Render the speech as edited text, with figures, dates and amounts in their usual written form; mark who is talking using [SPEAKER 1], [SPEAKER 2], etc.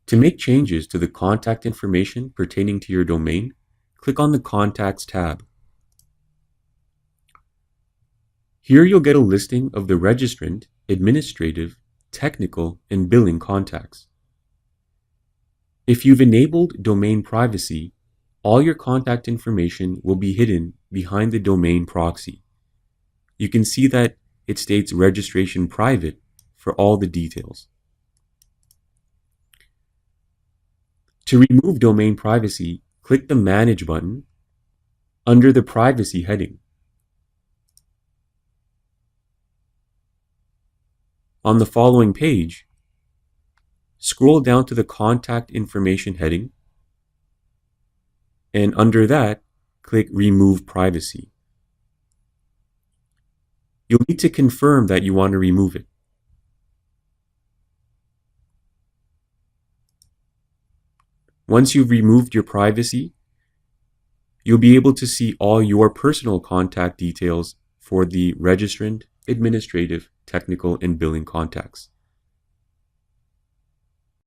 [SPEAKER 1] To make changes to the contact information pertaining to your domain, click on the Contacts tab. Here you'll get a listing of the registrant, administrative, technical, and billing contacts. If you've enabled domain privacy, all your contact information will be hidden behind the domain proxy. You can see that it states registration private for all the details. To remove domain privacy, click the Manage button under the Privacy heading. On the following page, scroll down to the Contact Information heading, and under that, click Remove Privacy. You'll need to confirm that you want to remove it. Once you've removed your privacy, you'll be able to see all your personal contact details for the registrant, administrative, technical, and billing contacts.